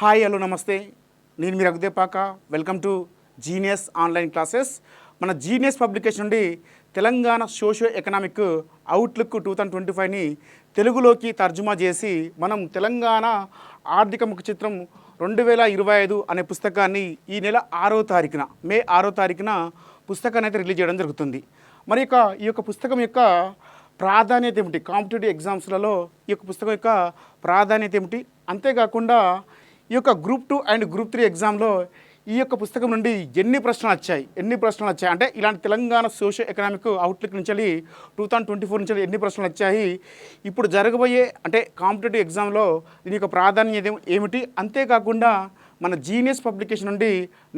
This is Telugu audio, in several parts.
హాయ్ హలో నమస్తే, నేను మీ Raghudepaka. Welcome to genius online classes. మన జీనియస్ పబ్లికేషన్ నుండి తెలంగాణ సోషియో ఎకనామిక్ అవుట్లుక్ 2025ని తెలుగులోకి తర్జుమా చేసి మనం తెలంగాణ ఆర్థిక ముఖ చిత్రం 2025 అనే పుస్తకాన్ని ఈ నెల 6వ తారీఖున మే 6వ తారీఖున పుస్తకాన్ని అయితే రిలీజ్ చేయడం జరుగుతుంది. మరి ఈ యొక్క పుస్తకం యొక్క ప్రాధాన్యత ఏమిటి, కాంపిటేటివ్ ఎగ్జామ్స్లలో ఈ యొక్క పుస్తకం యొక్క ప్రాధాన్యత ఏమిటి, అంతేకాకుండా ఈ యొక్క గ్రూప్ 2 అండ్ గ్రూప్ 3 ఎగ్జామ్లో ఈ యొక్క పుస్తకం నుండి ఎన్ని ప్రశ్నలు వచ్చాయి అంటే ఇలాంటి తెలంగాణ సోషియో ఎకనామిక్ అవుట్లుక్ నుంచి 2024 నుంచి ఎన్ని ప్రశ్నలు వచ్చాయి, ఇప్పుడు జరగబోయే అంటే కాంపిటేటివ్ ఎగ్జామ్లో దీని యొక్క ప్రాధాన్యత ఏమిటి, అంతేకాకుండా మన జీనియస్ పబ్లికేషన్ నుండి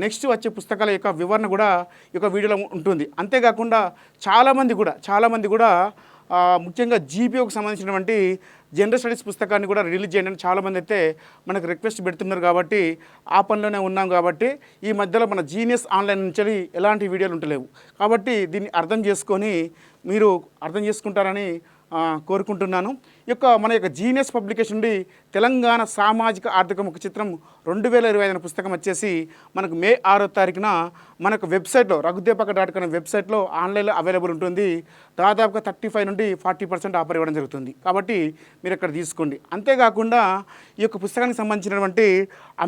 నెక్స్ట్ వచ్చే పుస్తకాల యొక్క వివరణ కూడా ఈ యొక్క వీడియోలో ఉంటుంది. అంతేకాకుండా చాలామంది కూడా ముఖ్యంగా జీపీఓకి సంబంధించినటువంటి జనరల్ స్టడీస్ పుస్తకాన్ని కూడా రిలీజ్ చేయండి అని చాలామంది అయితే మనకు రిక్వెస్ట్ పెడుతున్నారు. కాబట్టి ఆ పనిలోనే ఉన్నాం. కాబట్టి ఈ మధ్యలో మన జీనియస్ ఆన్లైన్ నుంచి ఎలాంటి వీడియోలు ఉంటలేవు. కాబట్టి దీన్ని అర్థం చేసుకుంటారని కోరుకుంటున్నాను. మన యొక్క జీనియస్ పబ్లికేషన్ నుండి తెలంగాణ సామాజిక ఆర్థిక ముఖ చిత్రం 2025 అనే పుస్తకం వచ్చేసి మనకు మే 6వ తారీఖున మనకు వెబ్సైట్లో raghudeepaka.com వెబ్సైట్లో ఆన్లైన్లో అవైలబుల్ ఉంటుంది. దాదాపుగా 35 నుండి 40% ఆఫర్ ఇవ్వడం జరుగుతుంది. కాబట్టి మీరు ఇక్కడ తీసుకోండి. అంతేకాకుండా ఈ యొక్క పుస్తకానికి సంబంధించినటువంటి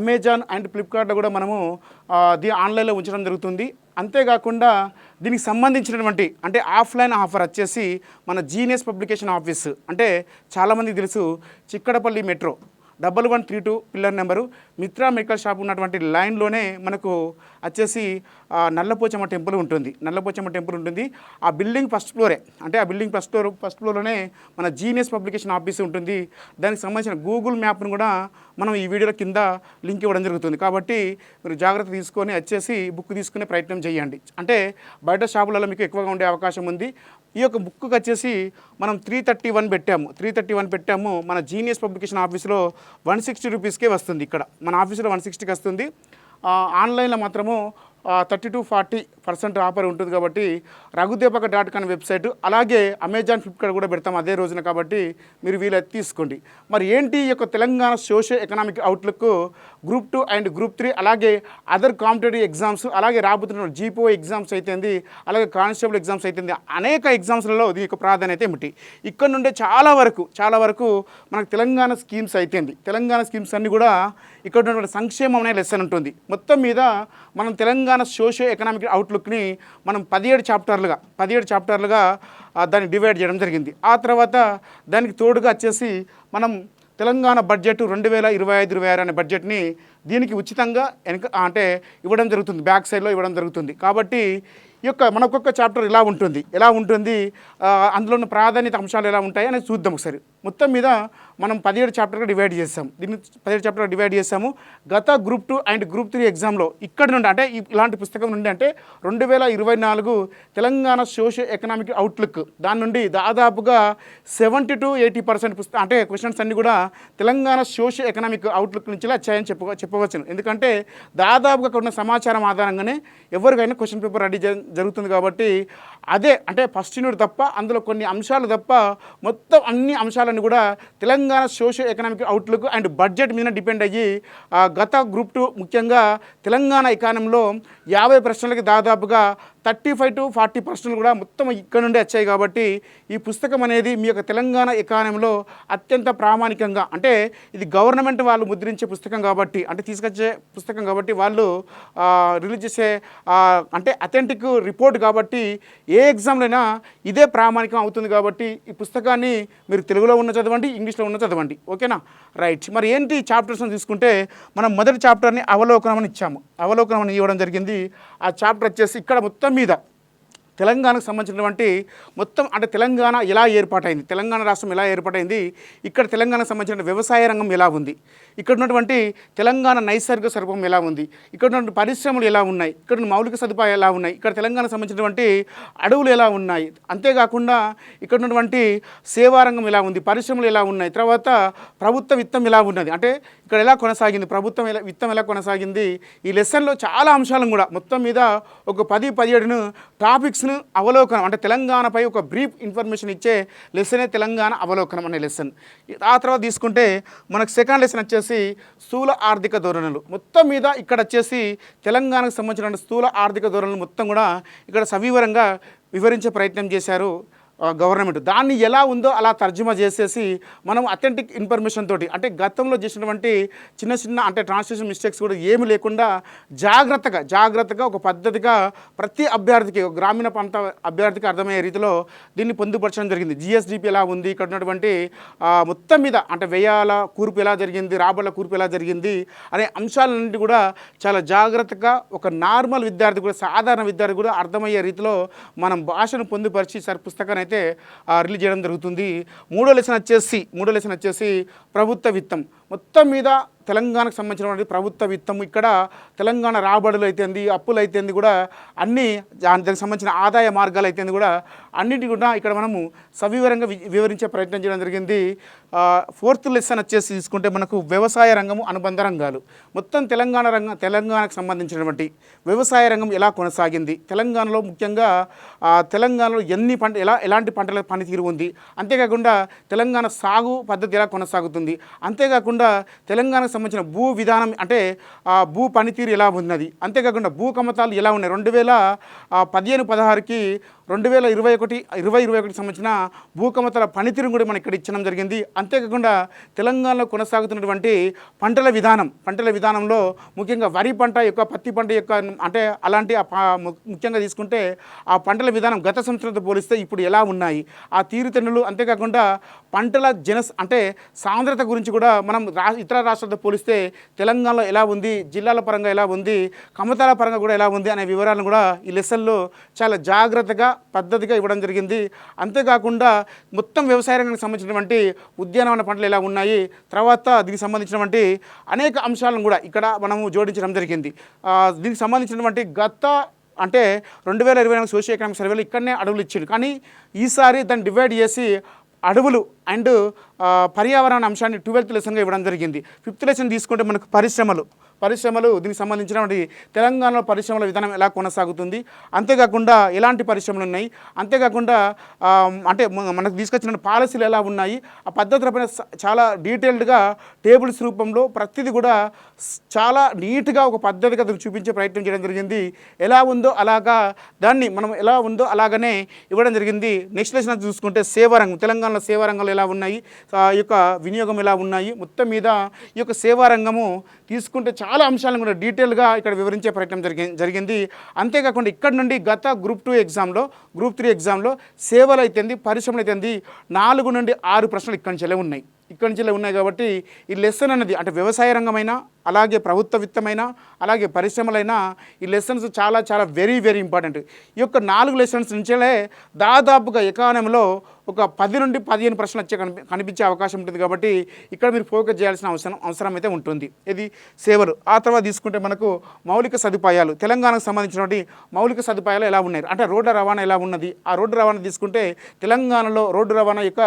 అమెజాన్ అండ్ ఫ్లిప్కార్ట్లో కూడా మనము ఆన్లైన్లో ఉంచడం జరుగుతుంది. అంతేకాకుండా దీనికి సంబంధించినటువంటి అంటే ఆఫ్లైన్ ఆఫర్ వచ్చేసి మన జీనియస్ పబ్లికేషన్ ఆఫీస్ అంటే చాలామందికి తెలుసు, Chikkadpally metro 1132 pillar number Mitra medical shop ఉన్నటువంటి లైన్లోనే మనకు వచ్చేసి నల్లపోచమ్మ టెంపుల్ ఉంటుంది. ఆ బిల్డింగ్ ఫస్ట్ ఫ్లోరే, అంటే ఆ బిల్డింగ్ ఫస్ట్ ఫ్లోర్లోనే మన జీనియస్ పబ్లికేషన్ ఆఫీస్ ఉంటుంది. దానికి సంబంధించిన గూగుల్ మ్యాప్ను కూడా మనం ఈ వీడియోలో కింద లింక్ ఇవ్వడం జరుగుతుంది. కాబట్టి మీరు జాగ్రత్త తీసుకొని వచ్చేసి బుక్ తీసుకునే ప్రయత్నం చేయండి. అంటే బయట షాపులలో మీకు ఎక్కువగా ఉండే అవకాశం ఉంది. ఈ యొక్క బుక్కి వచ్చేసి మనం 331 పెట్టాము. మన జీనియస్ పబ్లికేషన్ ఆఫీస్లో 160 రూపీస్కే వస్తుంది. ఇక్కడ మన ఆఫీసులో 160కి వస్తుంది. ఆన్లైన్లో మాత్రము 30-40% ఆఫర్ ఉంటుంది. కాబట్టి raghudeepaka.com వెబ్సైట్ అలాగే అమెజాన్ ఫ్లిప్కార్ట్ కూడా పెడతాం అదే రోజున. కాబట్టి మీరు వీలైతే తీసుకోండి. మరి ఏంటి ఈ యొక్క Telangana socio economic outlook group 2 and group 3 అలాగే అదర్ కాంపిటేటివ్ ఎగ్జామ్స్ అలాగే రాబోతున్న జీపీఓ ఎగ్జామ్స్ అయితేంది అలాగే కానిస్టేబుల్ ఎగ్జామ్స్ అయితేంది అనేక ఎగ్జామ్స్లలో దీని యొక్క ప్రాధాన్యత ఏమిటి, ఇక్కడ నుండే చాలా వరకు మనకు తెలంగాణ స్కీమ్స్ అయితేంది తెలంగాణ స్కీమ్స్ అన్నీ కూడా ఇక్కడ ఉన్నటువంటి సంక్షేమం అనే లెసన్ ఉంటుంది. మొత్తం మీద మనం తెలంగాణ సోషియో ఎకనామిక్ అవుట్లుక్ని మనం 17 చాప్టర్లుగా దాన్ని డివైడ్ చేయడం జరిగింది. ఆ తర్వాత దానికి తోడుగా వచ్చేసి మనం తెలంగాణ బడ్జెట్ 2025-26 అనే బడ్జెట్ని దీనికి ఉచితంగా అంటే ఇవ్వడం జరుగుతుంది, బ్యాక్ సైడ్లో ఇవ్వడం జరుగుతుంది. కాబట్టి ఈ యొక్క మనకొక్క చాప్టర్ ఎలా ఉంటుంది అందులో ఉన్న ప్రాధాన్యత అంశాలు ఎలా ఉంటాయి అనేది చూద్దాం ఒకసారి. మొత్తం మీద మనం 17 చాప్టర్గా డివైడ్ చేసాం. దీన్ని 17 చాప్టర్గా డివైడ్ చేసాము. గత గ్రూప్ 2 అండ్ గ్రూప్ 3 ఎగ్జామ్లో ఇక్కడ నుండి అంటే ఇలాంటి పుస్తకం నుండి అంటే 2024 తెలంగాణ సోషియో ఎకనామిక్ అవుట్లుక్ దాని నుండి దాదాపుగా 70-80% అంటే క్వశ్చన్స్ అన్నీ కూడా తెలంగాణ సోషియో ఎకనామిక్ అవుట్లుక్ నుంచి వచ్చాయని చెప్పవచ్చును. ఎందుకంటే దాదాపుగా ఉన్న సమాచారం ఆధారంగానే ఎవరికైనా క్వశ్చన్ పేపర్ రెడీ జరుగుతుంది. కాబట్టి అదే అంటే ఫస్ట్ యూనిట్ తప్ప అందులో కొన్ని అంశాలు తప్ప మొత్తం అన్ని అంశాలన్నీ కూడా Telangana socio economic outlook and budget మీద డిపెండ్ అయ్యి గత గ్రూప్ 2 ముఖ్యంగా తెలంగాణ ఎకానమీలో 50 ప్రశ్నలకి దాదాపుగా 35-40% కూడా మొత్తం ఇక్కడ నుండి వచ్చాయి. కాబట్టి ఈ పుస్తకం అనేది మీ యొక్క తెలంగాణ ఎకానమీలో అత్యంత ప్రామాణికంగా అంటే ఇది గవర్నమెంట్ వాళ్ళు ముద్రించే పుస్తకం కాబట్టి అంటే తీసుకొచ్చే పుస్తకం కాబట్టి వాళ్ళు రిలీజ్ చేసే అంటే అథెంటిక్ రిపోర్ట్ కాబట్టి ఏ ఎగ్జామ్లో అయినా ఇదే ప్రామాణికం అవుతుంది. కాబట్టి ఈ పుస్తకాన్ని మీరు తెలుగులో ఉన్న చదవండి, ఇంగ్లీష్లో ఉన్న చదవండి. ఓకేనా, రైట్. మరి ఏంటి చాప్టర్స్ని తీసుకుంటే మనం మొదటి చాప్టర్ని అవలోకనం అని ఇవ్వడం జరిగింది. ఆ చాప్టర్ వచ్చేసి ఇక్కడ మొత్తం మీద తెలంగాణకు సంబంధించినటువంటి మొత్తం అంటే తెలంగాణ ఎలా ఏర్పాటైంది, తెలంగాణ రాష్ట్రం ఎలా ఏర్పాటైంది, ఇక్కడ తెలంగాణకు సంబంధించిన వ్యవసాయ రంగం ఎలా ఉంది, ఇక్కడ ఉన్నటువంటి తెలంగాణ నైసర్గిక స్వరూపం ఎలా ఉంది, ఇక్కడ ఉన్నటువంటి పరిశ్రమలు ఎలా ఉన్నాయి, ఇక్కడ ఉన్న మౌలిక సదుపాయాలు ఎలా ఉన్నాయి, ఇక్కడ తెలంగాణకు సంబంధించినటువంటి అడవులు ఎలా ఉన్నాయి, అంతేకాకుండా ఇక్కడ ఉన్నటువంటి సేవారంగం ఎలా ఉంది, పరిశ్రమలు ఎలా ఉన్నాయి, తర్వాత ప్రభుత్వ విత్తం ఎలా ఉన్నది, అంటే ఇక్కడ ఎలా కొనసాగింది, ప్రభుత్వం విత్తం ఎలా కొనసాగింది, ఈ లెసన్లో చాలా అంశాలను కూడా మొత్తం మీద ఒక 10-17 టాపిక్స్ను అవలోకనం, అంటే తెలంగాణపై ఒక బ్రీఫ్ ఇన్ఫర్మేషన్ ఇచ్చే లెసనే తెలంగాణ అవలోకనం అనే లెసన్. ఆ తర్వాత తీసుకుంటే మనకు సెకండ్ లెసన్ వచ్చేసి స్థూల ఆర్థిక ధోరణులు. మొత్తం మీద ఇక్కడ వచ్చేసి తెలంగాణకు సంబంధించిన స్థూల ఆర్థిక ధోరణులు మొత్తం కూడా ఇక్కడ సవివరంగా వివరించే ప్రయత్నం చేశారు గవర్నమెంట్. దాన్ని ఎలా ఉందో అలా తర్జుమా చేసేసి మనం అథెంటిక్ ఇన్ఫర్మేషన్ తోటి, అంటే గతంలో చేసినటువంటి చిన్న చిన్న అంటే ట్రాన్స్లేషన్ మిస్టేక్స్ కూడా ఏమి లేకుండా జాగ్రత్తగా ఒక పద్ధతిగా ప్రతి అభ్యర్థికి, గ్రామీణ ప్రాంత అభ్యర్థికి అర్థమయ్యే రీతిలో దీన్ని పొందుపరచడం జరిగింది. జిఎస్డిపి ఎలా ఉంది, ఇక్కడ ఉన్నటువంటి మొత్తం మీద అంటే వ్యయాల కూర్పు ఎలా జరిగింది, రాబడుల కూర్పు ఎలా జరిగింది అనే అంశాలన్నింటి కూడా చాలా జాగ్రత్తగా ఒక నార్మల్ విద్యార్థి కూడా, సాధారణ విద్యార్థి కూడా అర్థమయ్యే రీతిలో మనం భాషను పొందుపరిచి పుస్తకాన్ని అయితే రిలీజ్ చేయడం జరుగుతుంది. మూడో లెసన్ వచ్చేసి ప్రభుత్వ విత్తం. మొత్తం మీద తెలంగాణకు సంబంధించినటువంటి ప్రభుత్వ విత్తం, ఇక్కడ తెలంగాణ రాబడులు అయితేంది, అప్పులు అయితేంది కూడా అన్నీ, దానికి సంబంధించిన ఆదాయ మార్గాలు అయితేంది కూడా అన్నింటి కూడా ఇక్కడ మనము సవివరంగా వివరించే ప్రయత్నం చేయడం జరిగింది. ఫోర్త్ లెసన్ వచ్చేసి తీసుకుంటే మనకు వ్యవసాయ రంగము, అనుబంధ రంగాలు. మొత్తం తెలంగాణకు సంబంధించినటువంటి వ్యవసాయ రంగం ఎలా కొనసాగింది, తెలంగాణలో ముఖ్యంగా తెలంగాణలో ఎలాంటి పంటల పనితీరు ఉంది, అంతేకాకుండా తెలంగాణ సాగు పద్ధతి ఎలా కొనసాగుతుంది, అంతేకాకుండా తెలంగాణకు సంబంధించిన భూ విధానం అంటే భూ పనితీరు ఎలా ఉన్నది, అంతేకాకుండా భూ కమతాలు ఎలా ఉన్నాయి, 2015-16కి 2021 సంబంధించిన భూకమతల పనితీరు కూడా మనం ఇక్కడ ఇచ్చడం జరిగింది. అంతేకాకుండా తెలంగాణలో కొనసాగుతున్నటువంటి పంటల విధానంలో ముఖ్యంగా వరి పంట యొక్క, పత్తి పంట యొక్క, అంటే అలాంటి ముఖ్యంగా తీసుకుంటే ఆ పంటల విధానం గత సంవత్సరంతో పోలిస్తే ఇప్పుడు ఎలా ఉన్నాయి, ఆ తీరుతెన్నులు, అంతేకాకుండా పంటల అంటే సాంద్రత గురించి కూడా మనం ఇతర రాష్ట్రాలతో పోలిస్తే తెలంగాణలో ఎలా ఉంది, జిల్లాల పరంగా ఎలా ఉంది, కమతాల పరంగా కూడా ఎలా ఉంది అనే వివరాలను కూడా ఈ లెసన్లో చాలా జాగ్రత్తగా పద్ధతిగా ఇవ్వడం జరిగింది. అంతేకాకుండా మొత్తం వ్యవసాయ రంగానికి సంబంధించినటువంటి ఉద్యానవన పంటలు ఎలా ఉన్నాయి, తర్వాత దీనికి సంబంధించినటువంటి అనేక అంశాలను కూడా ఇక్కడ మనము జోడించడం జరిగింది. దీనికి సంబంధించినటువంటి అంటే 2024 సోషియో ఎకనామిక్ సర్వేలో ఇక్కడనే అడవులు ఇచ్చింది, కానీ ఈసారి దాన్ని డివైడ్ చేసి అడవులు అండ్ పర్యావరణ అంశాన్ని 12th లెసన్గా ఇవ్వడం జరిగింది. 5th లెసన్ తీసుకుంటే మనకు పరిశ్రమలు దీనికి సంబంధించినటువంటి తెలంగాణలో పరిశ్రమల విధానం ఎలా కొనసాగుతుంది, అంతేకాకుండా ఎలాంటి పరిశ్రమలు ఉన్నాయి, అంతేకాకుండా అంటే మనకు తీసుకొచ్చిన పాలసీలు ఎలా ఉన్నాయి, ఆ పద్ధతులపైన చాలా డీటెయిల్డ్గా టేబుల్స్ రూపంలో ప్రతిదీ కూడా చాలా నీట్గా ఒక పద్ధతిగా చూపించే ప్రయత్నం చేయడం జరిగింది. ఎలా ఉందో అలాగనే ఇవ్వడం జరిగింది. నెక్స్ట్ లెసన్ చూసుకుంటే సేవారంగం, తెలంగాణలో సేవారంగంలో ఎలా ఉన్నాయి, ఈ యొక్క వినియోగం ఎలా ఉన్నాయి, మొత్తం మీద ఈ యొక్క సేవారంగము తీసుకుంటే చాలా అంశాలను కూడా డీటెయిల్గా ఇక్కడ వివరించే ప్రయత్నం జరిగింది. అంతేకాకుండా ఇక్కడ నుండి గత గ్రూప్ 3 ఎగ్జామ్లో సేవలు అయితేంది, పరిశ్రమలు అయితేంది 4 నుండి 6 ప్రశ్నలు ఇక్కడి నుంచి ఉన్నాయి కాబట్టి ఈ లెసన్ అనేది అంటే వ్యవసాయ రంగమైనా, అలాగే ప్రభుత్వ విత్తమైనా, అలాగే పరిశ్రమలైనా ఈ లెసన్స్ చాలా చాలా వెరీ వెరీ ఇంపార్టెంట్. ఈ యొక్క 4 లెసన్స్ నుంచే దాదాపుగా ఎకానమీలో ఒక 10 నుండి 15 ప్రశ్నలు కనిపించే అవకాశం ఉంటుంది. కాబట్టి ఇక్కడ మీరు ఫోకస్ చేయాల్సిన అవసరం అయితే ఉంటుంది. ఇది సేవలు. ఆ తర్వాత తీసుకుంటే మనకు మౌలిక సదుపాయాలు, తెలంగాణకు సంబంధించినటువంటి మౌలిక సదుపాయాలు ఎలా ఉన్నాయి, అంటే రోడ్ల రవాణా ఎలా ఉన్నది, ఆ రోడ్డు రవాణా తీసుకుంటే తెలంగాణలో రోడ్డు రవాణా యొక్క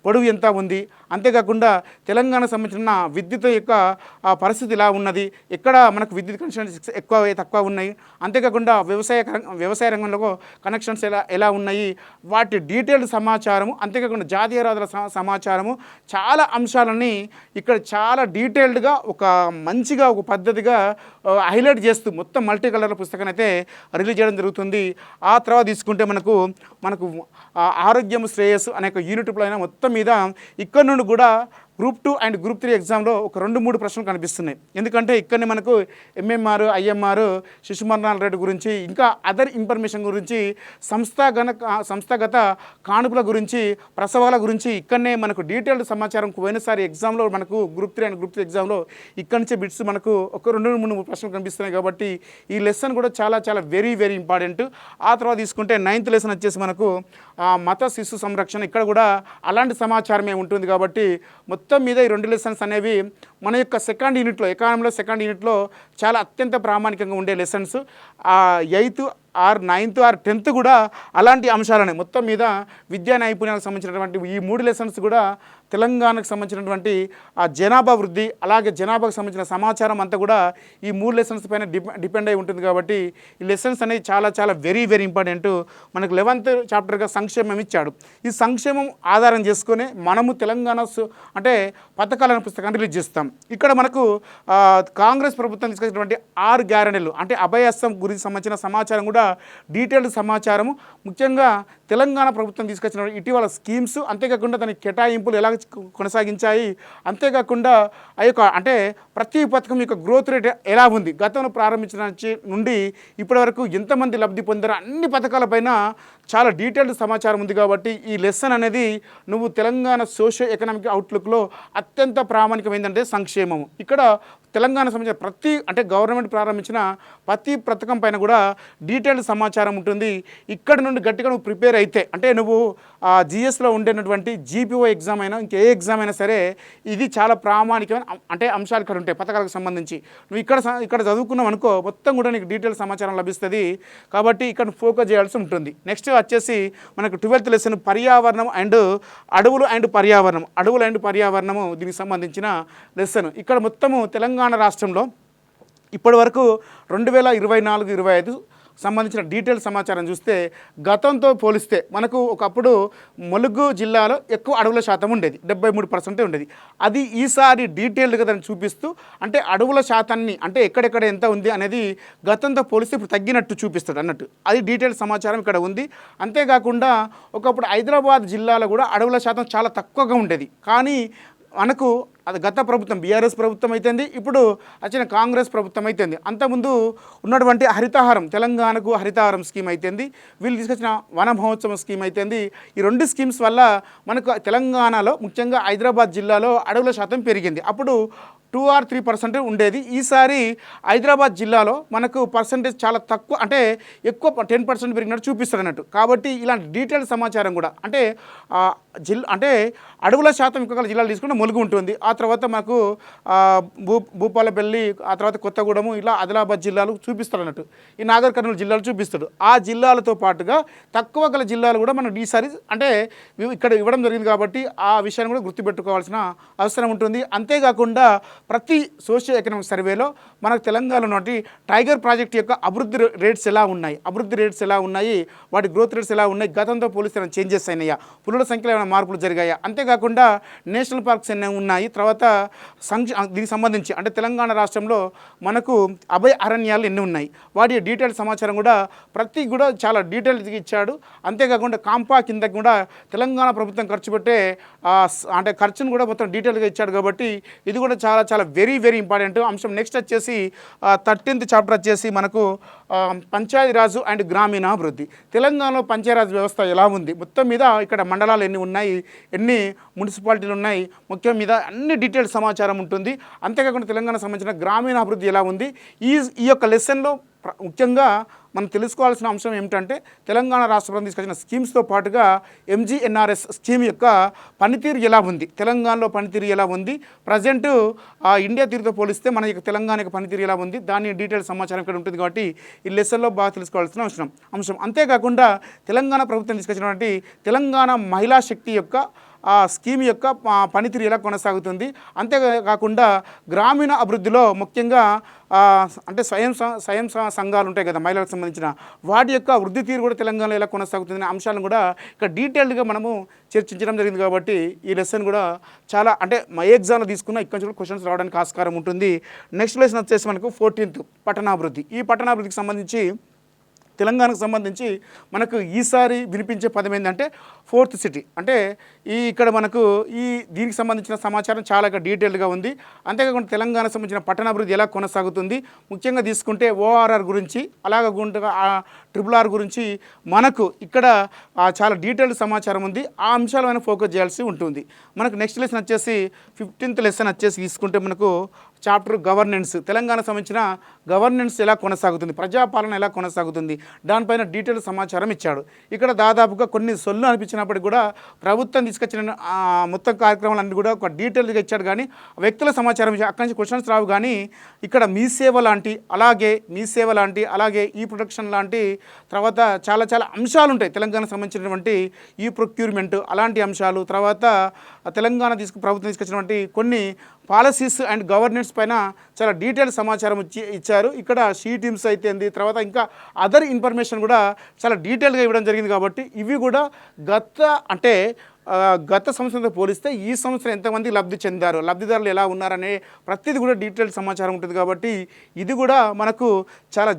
పొడవు ఎంత ఉంది, అంతేకాకుండా తెలంగాణకు సంబంధించిన విద్యుత్ యొక్క పరిస్థితి ఎలా ఉన్నది, ఎక్కడ మనకు విద్యుత్ కనెక్షన్స్ ఎక్కువ తక్కువ ఉన్నాయి, అంతేకాకుండా వ్యవసాయ రంగంలో కనెక్షన్స్ ఎలా ఉన్నాయి, వాటి డీటెయిల్డ్ సమాచారము, అంతేకాకుండా జాతీయ రహదారుల సమాచారము, చాలా అంశాలని ఇక్కడ చాలా డీటెయిల్డ్గా ఒక మంచిగా ఒక పద్ధతిగా హైలైట్ చేస్తూ మొత్తం మల్టీ కలర్ పుస్తకాన్ని అయితే రిలీజ్ చేయడం జరుగుతుంది. ఆ తర్వాత తీసుకుంటే మనకు ఆరోగ్యం శ్రేయస్సు అనే ఒక యూనిట్లో అయినా మొత్తం మీద ఇక్కడ నుండి కూడా గ్రూప్ 2 అండ్ గ్రూప్ 3 ఎగ్జామ్లో ఒక 2-3 ప్రశ్నలు కనిపిస్తున్నాయి. ఎందుకంటే ఇక్కడనే మనకు MMR, IMR, శిశుమరణాల రేటు గురించి, ఇంకా అదర్ ఇన్ఫర్మేషన్ గురించి, సంస్థాగత కానుకల గురించి, ప్రసవాల గురించి ఇక్కడనే మనకు డీటెయిల్డ్ సమాచారం పోయినసారి ఎగ్జామ్లో మనకు గ్రూప్ 3 అండ్ గ్రూప్ 3 ఎగ్జామ్లో ఇక్కడి నుంచే బిట్స్ మనకు ఒక 2-3 ప్రశ్నలు కనిపిస్తున్నాయి. కాబట్టి ఈ లెసన్ కూడా చాలా చాలా వెరీ వెరీ ఇంపార్టెంట్. ఆ తర్వాత తీసుకుంటే 9th లెసన్ వచ్చేసి మనకు మత శిశు సంరక్షణ, ఇక్కడ కూడా అలాంటి సమాచారమే ఉంటుంది. కాబట్టి మొత్తం మీద ఈ 2 లెసన్స్ అనేవి మన యొక్క సెకండ్ యూనిట్లో, ఎకానమీలో సెకండ్ యూనిట్లో చాలా అత్యంత ప్రామాణికంగా ఉండే lessons. 8th are 9th are 10th కూడా అలాంటి అంశాలనే మొత్తం మీద విద్యా నైపుణ్యాలకు సంబంధించినటువంటి ఈ 3 లెసన్స్ కూడా తెలంగాణకు సంబంధించినటువంటి ఆ జనాభా వృద్ధి అలాగే జనాభాకు సంబంధించిన సమాచారం అంతా కూడా ఈ 3 లెసన్స్ పైన డిపెండ్ అయి ఉంటుంది కాబట్టి ఈ లెసన్స్ అనేవి చాలా చాలా వెరీ వెరీ ఇంపార్టెంట్. మనకు 11th చాప్టర్గా సంక్షేమం ఇచ్చాడు. ఈ సంక్షేమం ఆధారం చేసుకొని మనము తెలంగాణ అంటే పథకాలను పుస్తకాన్ని రిలీజ్ చేస్తాం. ఇక్కడ మనకు కాంగ్రెస్ ప్రభుత్వం తీసుకొచ్చినటువంటి 6 గ్యారంటీలు అంటే అభయహస్తం గురించి సంబంధించిన సమాచారం కూడా డీటెయిల్డ్ సమాచారము, ముఖ్యంగా తెలంగాణ ప్రభుత్వం తీసుకొచ్చిన ఇటీవల స్కీమ్స్, అంతేకాకుండా దాని కేటాయింపులు ఎలా కొనసాగించాయి, అంతేకాకుండా ఆ యొక్క అంటే ప్రతి పథకం యొక్క గ్రోత్ రేట్ ఎలా ఉంది, గతంలో ప్రారంభించిన నుండి ఇప్పటి వరకు ఎంతమంది లబ్ధి పొందారో అన్ని పథకాలపైన చాలా డీటెయిల్డ్ సమాచారం ఉంది. కాబట్టి ఈ లెసన్ అనేది నువ్వు తెలంగాణ సోషియో ఎకనామిక్ అవుట్లుక్లో అత్యంత ప్రామాణికమైందంటే సంక్షేమము. ఇక్కడ తెలంగాణ సంబంధించిన ప్రతి అంటే గవర్నమెంట్ ప్రారంభించిన ప్రతి పథకం పైన కూడా డీటెయిల్డ్ సమాచారం ఉంటుంది. ఇక్కడ నుండి గట్టిగా నువ్వు ప్రిపేర్ అయితే అంటే నువ్వు జిఎస్లో ఉండేటువంటి జీపీఓ ఎగ్జామ్ అయినా ఇంకే ఎగ్జామ్ అయినా సరే ఇది చాలా ప్రామాణికమైన అంటే అంశాలు ఇక్కడ ఉంటాయి పథకాలకు సంబంధించి. నువ్వు ఇక్కడ చదువుకున్నావు అనుకో మొత్తం కూడా నీకు డీటెయిల్ సమాచారం లభిస్తుంది. కాబట్టి ఇక్కడ ఫోకస్ చేయాల్సి ఉంటుంది. నెక్స్ట్ వచ్చేసి మనకు 12th లెసన్ పర్యావరణం అండ్ అడవులు అండ్ పర్యావరణము దీనికి సంబంధించిన లెసన్. ఇక్కడ మొత్తము తెలంగాణ రాష్ట్రంలో ఇప్పటి వరకు 2024-25 సంబంధించిన డీటెయిల్ సమాచారం చూస్తే గతంతో పోలిస్తే మనకు ఒకప్పుడు ములుగు జిల్లాలో ఎక్కువ అడవుల శాతం ఉండేది, 73% ఉండేది. అది ఈసారి డీటెయిల్డ్గా దాన్ని చూపిస్తూ అంటే అడవుల శాతాన్ని అంటే ఎక్కడెక్కడ ఎంత ఉంది అనేది గతంతో పోలిస్తే ఇప్పుడు తగ్గినట్టు చూపిస్తాడు అన్నట్టు. అది డీటెయిల్ సమాచారం ఇక్కడ ఉంది. అంతేకాకుండా ఒకప్పుడు హైదరాబాద్ జిల్లాలో కూడా అడవుల శాతం చాలా తక్కువగా ఉండేది. కానీ మనకు అది గత ప్రభుత్వం బీఆర్ఎస్ ప్రభుత్వం అయితేంది, ఇప్పుడు వచ్చిన కాంగ్రెస్ ప్రభుత్వం అయితేంది, అంతకుముందు ఉన్నటువంటి హరితహారం తెలంగాణకు హరితహారం స్కీమ్ అయితేంది, వీళ్ళు తీసుకొచ్చిన వన మహోత్సవం స్కీమ్ అయితేంది. ఈ 2 స్కీమ్స్ వల్ల మనకు తెలంగాణలో ముఖ్యంగా హైదరాబాద్ జిల్లాలో అడవుల శాతం పెరిగింది. అప్పుడు 2 or 3% ఉండేది. ఈసారి హైదరాబాద్ జిల్లాలో మనకు పర్సంటేజ్ చాలా తక్కువ అంటే ఎక్కువ 10% పెరిగినట్టు చూపిస్తారు అన్నట్టు. కాబట్టి ఇలాంటి డీటెయిల్ సమాచారం కూడా అంటే అంటే అడవుల శాతం ఎక్కువ జిల్లాలు తీసుకుంటే ములుగు ఉంటుంది, ఆ తర్వాత మనకు భూపాలపల్లి, ఆ తర్వాత కొత్తగూడెము, ఇలా ఆదిలాబాద్ జిల్లాలు చూపిస్తారు అన్నట్టు. ఈ నాగర్ కర్నూలు జిల్లాలు చూపిస్తాడు. ఆ జిల్లాలతో పాటుగా తక్కువ గల జిల్లాలు కూడా మనం ఈసారి అంటే ఇక్కడ ఇవ్వడం జరిగింది. కాబట్టి ఆ విషయాన్ని కూడా గుర్తుపెట్టుకోవాల్సిన అవసరం ఉంటుంది. అంతేకాకుండా ప్రతి సోషియో ఎకనామిక్ సర్వేలో మనకు తెలంగాణలో టైగర్ ప్రాజెక్ట్ యొక్క అభివృద్ధి రేట్స్ ఎలా ఉన్నాయి, వాటి గ్రోత్ రేట్స్ ఎలా ఉన్నాయి, గతంతో పోలిస్తే చేంజెస్ అయినాయా, పులుల సంఖ్యలో ఏమైనా మార్పులు జరిగాయా, అంతేకాకుండా నేషనల్ పార్క్స్ ఎన్ని ఉన్నాయి, తర్వాత దీనికి సంబంధించి అంటే తెలంగాణ రాష్ట్రంలో మనకు అభయ అరణ్యాలు ఎన్ని ఉన్నాయి, వాటి డీటెయిల్ సమాచారం కూడా ప్రతి కూడా చాలా డీటెయిల్గా ఇచ్చాడు. అంతేకాకుండా కాంపా కింద కూడా తెలంగాణ ప్రభుత్వం ఖర్చు పెట్టే అంటే ఖర్చును కూడా మొత్తం డీటెయిల్గా ఇచ్చాడు. కాబట్టి ఇది కూడా చాలా చాలా వెరీ వెరీ ఇంపార్టెంట్ అంశం. నెక్స్ట్ వచ్చేసి 13th చాప్టర్ వచ్చేసి మనకు పంచాయతీరాజు అండ్ గ్రామీణాభివృద్ధి. తెలంగాణలో పంచాయతీరాజ్ వ్యవస్థ ఎలా ఉంది, మొత్తం మీద ఇక్కడ మండలాలు ఎన్ని ఉన్నాయి, ఎన్ని మున్సిపాలిటీలు ఉన్నాయి, ముఖ్యం మీద అన్ని డీటెయిల్ సమాచారం ఉంటుంది. అంతేకాకుండా తెలంగాణకు సంబంధించిన గ్రామీణాభివృద్ధి ఎలా ఉంది ఈ యొక్క లెసన్లో ముఖ్యంగా మనం తెలుసుకోవాల్సిన అంశం ఏమిటంటే తెలంగాణ రాష్ట్ర ప్రభుత్వం తీసుకొచ్చిన స్కీమ్స్తో పాటుగా ఎంజీఎన్ఆర్ఎస్ స్కీమ్ యొక్క పనితీరు ఎలా ఉంది, తెలంగాణలో పనితీరు ఎలా ఉంది, ప్రజెంట్ ఇండియా తీరుతో పోలిస్తే మన యొక్క తెలంగాణ యొక్క పనితీరు ఎలా ఉంది, దాని డీటెయిల్ సమాచారం ఇక్కడ ఉంటుంది. కాబట్టి ఈ లెసన్లో బాగా తెలుసుకోవాల్సిన అంశం. అంతేకాకుండా తెలంగాణ ప్రభుత్వం తీసుకొచ్చినటువంటి తెలంగాణ మహిళా శక్తి యొక్క ఆ స్కీమ్ యొక్క పనితీరు ఎలా కొనసాగుతుంది, అంతేకాకుండా గ్రామీణ అభివృద్ధిలో ముఖ్యంగా అంటే స్వయం సంఘాలు ఉంటాయి కదా మహిళలకు సంబంధించిన, వాటి యొక్క వృద్ధి తీరు కూడా తెలంగాణలో ఎలా కొనసాగుతుంది అనే అంశాలను కూడా ఇక్కడ డీటెయిల్డ్గా మనము చర్చించడం జరిగింది. కాబట్టి ఈ లెసన్ కూడా చాలా అంటే మై ఎగ్జామ్లో తీసుకున్న ఇక్కడ నుంచి క్వశ్చన్స్ రావడానికి ఆస్కారం ఉంటుంది. నెక్స్ట్ లెసన్ వచ్చేసి మనకు 14th పట్టణాభివృద్ధి. ఈ పట్టణాభివృద్ధికి సంబంధించి తెలంగాణకు సంబంధించి మనకు ఈసారి వినిపించే పదం ఏంటంటే 4th సిటీ. అంటే ఇక్కడ మనకు దీనికి సంబంధించిన సమాచారం చాలా డీటెయిల్డ్గా ఉంది. అంతేకాకుండా తెలంగాణకు సంబంధించిన పట్టణాభివృద్ధి ఎలా కొనసాగుతుంది, ముఖ్యంగా తీసుకుంటే ఓఆర్ఆర్ గురించి, అలాగకుండా RRR గురించి మనకు ఇక్కడ చాలా డీటెయిల్డ్ సమాచారం ఉంది. ఆ అంశాలపైన ఫోకస్ చేయాల్సి ఉంటుంది. మనకు నెక్స్ట్ లెసన్ వచ్చేసి 15th లెసన్ వచ్చేసి తీసుకుంటే మనకు చాప్టర్ గవర్నెన్స్. తెలంగాణకు సంబంధించిన గవర్నెన్స్ ఎలా కొనసాగుతుంది, ప్రజాపాలన ఎలా కొనసాగుతుంది, దానిపైన డీటెయిల్ సమాచారం ఇచ్చాడు. ఇక్కడ దాదాపుగా కొన్ని సొల్లు అనిపించిన వచ్చినప్పటికి కూడా ప్రభుత్వం తీసుకొచ్చిన మొత్తం కార్యక్రమాలన్నీ కూడా ఒక డీటెయిల్గా ఇచ్చాడు. కానీ వ్యక్తుల సమాచారం అక్కడి నుంచి క్వశ్చన్స్ రావు. కానీ ఇక్కడ మీ సేవ లాంటి అలాగే ఈ ప్రొటెక్షన్ లాంటి తర్వాత చాలా చాలా అంశాలు ఉంటాయి. తెలంగాణకు సంబంధించినటువంటి ఈ ప్రొక్యూర్మెంట్ అలాంటి అంశాలు, తర్వాత తెలంగాణ ప్రభుత్వం తీసుకొచ్చినటువంటి కొన్ని పాలసీస్ అండ్ గవర్నెన్స్ పైన చాలా డీటెయిల్ సమాచారం ఇచ్చారు. ఇక్కడ షీ టీమ్స్ అయితే తర్వాత ఇంకా అదర్ ఇన్ఫర్మేషన్ కూడా చాలా డీటెయిల్గా ఇవ్వడం జరిగింది. కాబట్టి ఇవి కూడా గత సంవత్సరంతో పోలిస్తే ఈ సంవత్సరం ఎంతమంది లబ్ధి చెందారు, లబ్ధిదారులు ఎలా ఉన్నారనే ప్రతిదీ కూడా డీటెయిల్ సమాచారం ఉంటుంది. కాబట్టి ఇది కూడా మనకు చాలా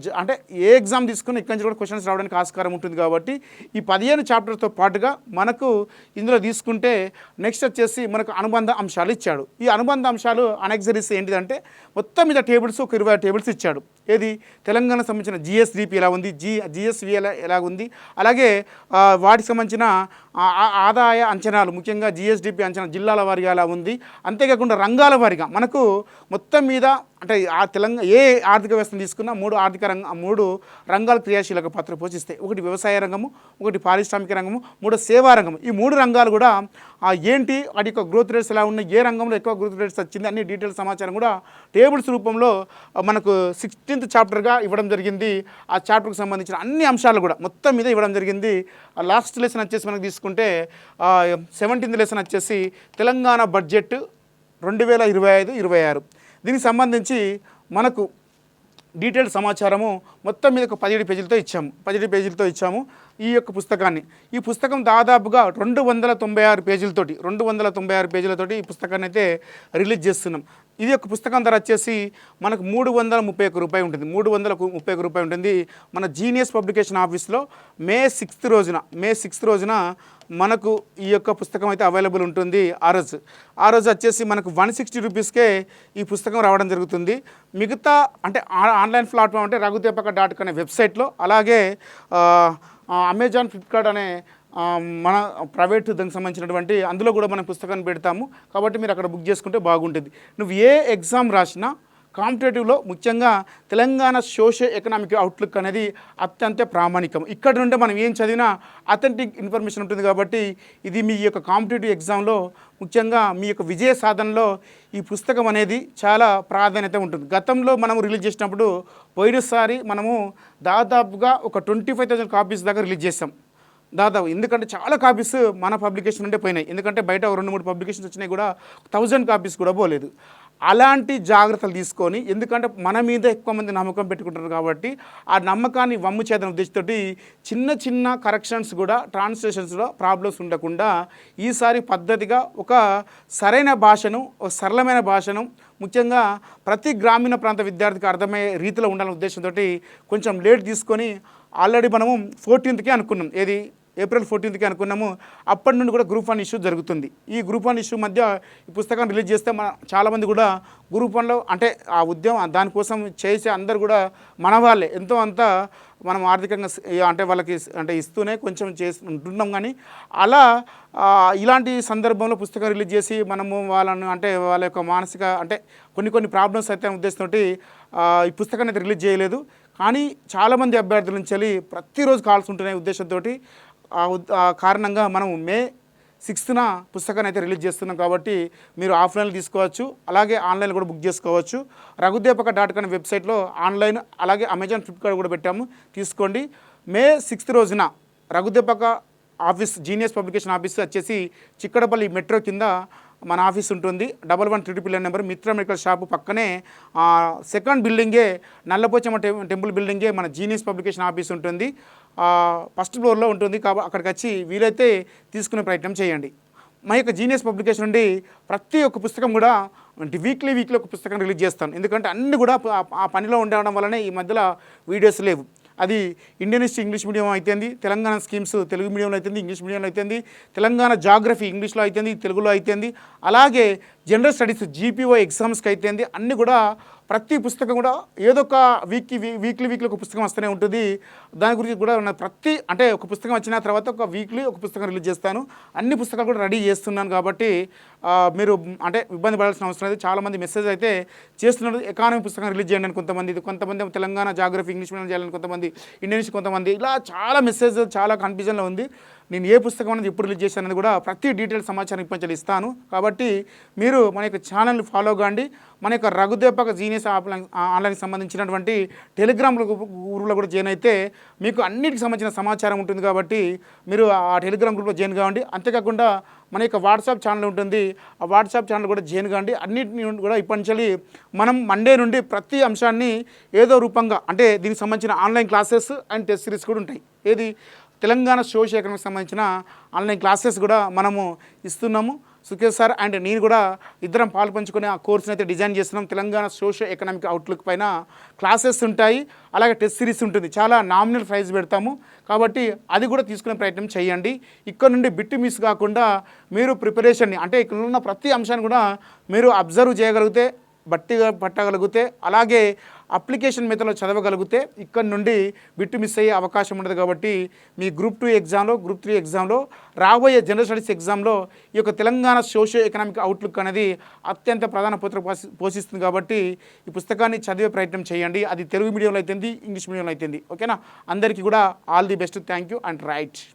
ఏ ఎగ్జామ్ తీసుకుని ఇక్కడి నుంచి కూడా క్వశ్చన్స్ రావడానికి ఆస్కారం ఉంటుంది. కాబట్టి ఈ 15 చాప్టర్తో పాటుగా మనకు ఇందులో తీసుకుంటే నెక్స్ట్ వచ్చేసి మనకు అనుబంధ అంశాలు ఇచ్చాడు. ఈ అనుబంధ అంశాలు అనెక్సరీస్ ఏంటిదంటే మొత్తం మీద టేబుల్స్ ఒక 20 టేబుల్స్ ఇచ్చాడు. ఏది తెలంగాణకు సంబంధించిన జిఎస్డిపి ఎలా ఉంది, జిఎస్వి ఎలా ఉంది, అలాగే వాటికి సంబంధించిన ఆదాయ అంచనాలు, ముఖ్యంగా జిఎస్డిపి అంచనా జిల్లాల వారీగా ఎలా ఉంది, అంతేకాకుండా రంగాల వారీగా మనకు మొత్తం మీద తెలంగాణ ఏ ఆర్థిక వ్యవస్థను తీసుకున్నా 3 రంగాలు క్రియాశీలక పాత్ర పోషిస్తాయి. ఒకటి వ్యవసాయ రంగము, ఒకటి పారిశ్రామిక రంగము, 3 సేవా రంగము. ఈ 3 రంగాలు కూడా ఏంటి, వాటి యొక్క గ్రోత్ రేట్స్ ఎలా ఉన్నాయి, ఏ రంగంలో ఎక్కువ గ్రోత్ రేట్స్ వచ్చింది అన్ని డీటెయిల్స్ సమాచారం కూడా టేబుల్స్ రూపంలో మనకు 16th చాప్టర్గా ఇవ్వడం జరిగింది. ఆ చాప్టర్కి సంబంధించిన అన్ని అంశాలు కూడా మొత్తం మీద ఇవ్వడం జరిగింది. లాస్ట్ లెసన్ వచ్చేసి మనకు తీసుకుంటే 17th లెసన్ వచ్చేసి తెలంగాణ బడ్జెట్ 2025-26. దీనికి సంబంధించి మనకు డీటెయిల్ సమాచారము మొత్తం మీద ఒక 17 పేజీలతో ఇచ్చాము ఈ యొక్క పుస్తకాన్ని. ఈ పుస్తకం దాదాపుగా 296 పేజీలతోటి ఈ పుస్తకాన్ని అయితే రిలీజ్ చేస్తున్నాం. ఇది యొక్క పుస్తకం ధర వచ్చేసి మనకు 331 రూపాయలు ఉంటుంది. 331 రూపాయలు ఉంటుంది. మన జీనియస్ పబ్లికేషన్ ఆఫీస్లో మే 6th రోజున మనకు ఈ యొక్క పుస్తకం అయితే అవైలబుల్ ఉంటుంది. ఆ రోజు వచ్చేసి మనకు 160 రూపీస్కే ఈ పుస్తకం రావడం జరుగుతుంది. మిగతా ఆన్లైన్ ప్లాట్ఫామ్ రఘుదీపక.com అనే వెబ్సైట్లో, అలాగే అమెజాన్, ఫ్లిప్కార్ట్ అనే మన ప్రైవేట్ దానికి సంబంధించినటువంటి అందులో కూడా మనం పుస్తకాన్ని పెడతాము. కాబట్టి మీరు అక్కడ బుక్ చేసుకుంటే బాగుంటుంది. నువ్వు ఏ ఎగ్జామ్ రాసినా కాంపిటేటివ్లో ముఖ్యంగా తెలంగాణ సోషియో ఎకనామిక్ అవుట్లుక్ అనేది అత్యంత ప్రామాణికం. ఇక్కడ నుండి మనం ఏం చదివినా అథెంటిక్ ఇన్ఫర్మేషన్ ఉంటుంది. కాబట్టి ఇది మీ యొక్క కాంపిటేటివ్ ఎగ్జామ్లో ముఖ్యంగా మీ యొక్క విజయ సాధనలో ఈ పుస్తకం అనేది చాలా ప్రాధాన్యత ఉంటుంది. గతంలో మనం రిలీజ్ చేసినప్పుడు పోయినసారి మనము దాదాపుగా ఒక 25,000 కాపీస్ దాకా రిలీజ్ చేస్తాం. ఎందుకంటే చాలా కాపీస్ మన పబ్లికేషన్ ఉంటే పోయినాయి. ఎందుకంటే బయట 2-3 పబ్లికేషన్స్ వచ్చినాయి కూడా 1000 కాపీస్ కూడా పోలేదు. అలాంటి జాగ్రత్తలు తీసుకొని, ఎందుకంటే మన మీద ఎక్కువ మంది నమ్మకం పెట్టుకుంటారు కాబట్టి ఆ నమ్మకాన్ని వమ్ము చేద్దాం ఉద్దేశంతో చిన్న కరెక్షన్స్ కూడా ట్రాన్స్లేషన్స్లో ప్రాబ్లమ్స్ ఉండకుండా ఈసారి పద్ధతిగా ఒక సరళమైన భాషను ముఖ్యంగా ప్రతి గ్రామీణ ప్రాంత విద్యార్థికి అర్థమయ్యే రీతిలో ఉండాలనే ఉద్దేశంతో కొంచెం లేట్ తీసుకొని ఆల్రెడీ మనము 14th అనుకున్నాం. ఏప్రిల్ 14th అనుకున్నాము. అప్పటి నుండి కూడా గ్రూప్ 1 ఇష్యూ జరుగుతుంది. ఈ గ్రూప్ 1 ఇష్యూ మధ్య ఈ పుస్తకాన్ని రిలీజ్ చేస్తే చాలామంది కూడా గ్రూప్ 1లో ఆ ఉద్యమం దానికోసం చేసే అందరు కూడా మన వాళ్ళే ఎంతో అంత మనం ఆర్థికంగా వాళ్ళకి ఇస్తూనే కొంచెం ఉంటున్నాం. కానీ ఇలాంటి సందర్భంలో పుస్తకం రిలీజ్ చేసి మనము వాళ్ళను వాళ్ళ యొక్క మానసిక కొన్ని ప్రాబ్లమ్స్ అయితే ఉద్దేశంతో ఈ పుస్తకాన్ని అయితే రిలీజ్ చేయలేదు. కానీ చాలామంది అభ్యర్థుల నుంచి ప్రతిరోజు కాల్స్ ఉంటున్నాయి ఉద్దేశంతో కారణంగా మనం మే 6th పుస్తకాన్ని అయితే రిలీజ్ చేస్తున్నాం. కాబట్టి మీరు ఆఫ్లైన్లో తీసుకోవచ్చు, అలాగే ఆన్లైన్లో కూడా బుక్ చేసుకోవచ్చు. రఘుదీపక.com వెబ్సైట్లో ఆన్లైన్, అలాగే అమెజాన్, ఫ్లిప్కార్ట్ కూడా పెట్టాము, తీసుకోండి. మే 6th రోజున రఘుదీపక ఆఫీస్, జీనియస్ పబ్లికేషన్ ఆఫీస్ వచ్చేసి చిక్కడపల్లి మెట్రో కింద మన ఆఫీస్ ఉంటుంది. 1133 నెంబర్ మిత్ర మెడికల్ షాపు పక్కనే 2nd బిల్డింగే, నల్లపోచమ్మ టెంపుల్ బిల్డింగే మన జీనియస్ పబ్లికేషన్ ఆఫీస్ ఉంటుంది. 1st ఫ్లోర్లో ఉంటుంది. కాబట్టి అక్కడికి వచ్చి వీలైతే తీసుకునే ప్రయత్నం చేయండి. మా యొక్క జీనియస్ పబ్లికేషన్ నుండి ప్రతి ఒక్క పుస్తకం కూడా వీక్లీ ఒక పుస్తకం రిలీజ్ చేస్తాను. ఎందుకంటే అన్నీ కూడా ఆ పనిలో ఉండడం వల్లనే ఈ మధ్యలో వీడియోస్ లేవు. అది ఇండియన్ హిస్టరీ ఇంగ్లీష్ మీడియం అయితేంది, తెలంగాణ స్కీమ్స్ తెలుగు మీడియంలో అయితేంది, ఇంగ్లీష్ మీడియంలో అయితేంది, తెలంగాణ జాగ్రఫీ ఇంగ్లీష్లో అయితేంది, తెలుగులో అయితేంది, అలాగే జనరల్ స్టడీస్ జీపీఓ ఎగ్జామ్స్కి అయితేంది, అన్నీ కూడా ప్రతి పుస్తకం కూడా ఏదో ఒక వీక్లీ ఒక పుస్తకం వస్తూనే ఉంటుంది. దాని గురించి కూడా ఒక పుస్తకం వచ్చిన తర్వాత ఒక వీక్లీ ఒక పుస్తకం రిలీజ్ చేస్తాను. అన్ని పుస్తకాలు కూడా రెడీ చేస్తున్నాను. కాబట్టి మీరు ఇబ్బంది పడాల్సిన అవసరం లేదు. చాలామంది మెసేజ్ అయితే చేస్తున్నారు, ఎకానమీ పుస్తకం రిలీజ్ చేయండి అని కొంతమంది తెలంగాణ జాగ్రఫీ ఇంగ్లీష్ మీడియం చేయాలని కొంతమంది, ఇండియన్ హిస్టరీ కొంతమంది, ఇలా చాలా మెసేజ్ చాలా కన్ఫ్యూజన్లో ఉంది. నేను ఏ పుస్తకం అనేది ఎప్పుడు రిలీజ్ చేశానని కూడా ప్రతి డీటెయిల్ సమాచారం ఇప్పటి ఇస్తాను. కాబట్టి మీరు మన యొక్క ఛానల్ని ఫాలో కాండి. మన యొక్క రఘుదేవక జీనియస్ ఆన్లైన్కి సంబంధించినటువంటి టెలిగ్రామ్ గ్రూప్లో కూడా జాయిన్ అయితే మీకు అన్నిటికి సంబంధించిన సమాచారం ఉంటుంది. కాబట్టి మీరు ఆ టెలిగ్రామ్ గ్రూప్లో జాయిన్ కావండి. అంతేకాకుండా మన యొక్క వాట్సాప్ ఛానల్ ఉంటుంది, ఆ వాట్సాప్ ఛానల్ కూడా జాయిన్ కాండి. అన్నింటినీ కూడా ఇప్పటి నుంచి మనం మండే నుండి ప్రతి అంశాన్ని ఏదో రూపంగా అంటే దీనికి సంబంధించిన online classes and test series కూడా ఉంటాయి. ఏది తెలంగాణ సోషల్ ఎకనామిక్స్ సంబంధించిన ఆన్లైన్ క్లాసెస్ కూడా మనము ఇస్తున్నాము. సుఖేష్ సార్ అండ్ నేను కూడా ఇద్దరం పాలు పంచుకొని ఆ కోర్సుని అయితే డిజైన్ చేస్తున్నాం. తెలంగాణ సోషల్ ఎకనామిక్ అవుట్లుక్ పైన క్లాసెస్ ఉంటాయి, అలాగే టెస్ట్ సిరీస్ ఉంటుంది. చాలా నామినల్ ప్రైజ్ పెడతాము. కాబట్టి అది కూడా తీసుకునే ప్రయత్నం చేయండి. ఇక్కడ నుండి బిట్ మిస్ కాకుండా మీరు ప్రిపరేషన్ని అంటే ఇక్కడ ఉన్న ప్రతి అంశాన్ని కూడా మీరు అబ్జర్వ్ చేయగలిగితే, బట్టిగా పట్టగలిగితే, అలాగే అప్లికేషన్ మెథడ్లో చదవగలిగితే ఇక్కడ నుండి బిట్టు మిస్ అయ్యే అవకాశం ఉండదు. కాబట్టి మీ గ్రూప్ 2 ఎగ్జామ్లో, గ్రూప్ 3 ఎగ్జామ్లో, రాబోయే జనరల్ స్టడీస్ ఎగ్జామ్లో ఈ యొక్క తెలంగాణ సోషియో ఎకనామిక్ అవుట్లుక్ అనేది అత్యంత ప్రధాన పాత్ర పోషిస్తుంది. కాబట్టి ఈ పుస్తకాన్ని చదివే ప్రయత్నం చేయండి. అది తెలుగు మీడియంలో అయితేంది, ఇంగ్లీష్ మీడియంలో అయితేంది. ఓకేనా? అందరికీ కూడా all the best. Thank you and right.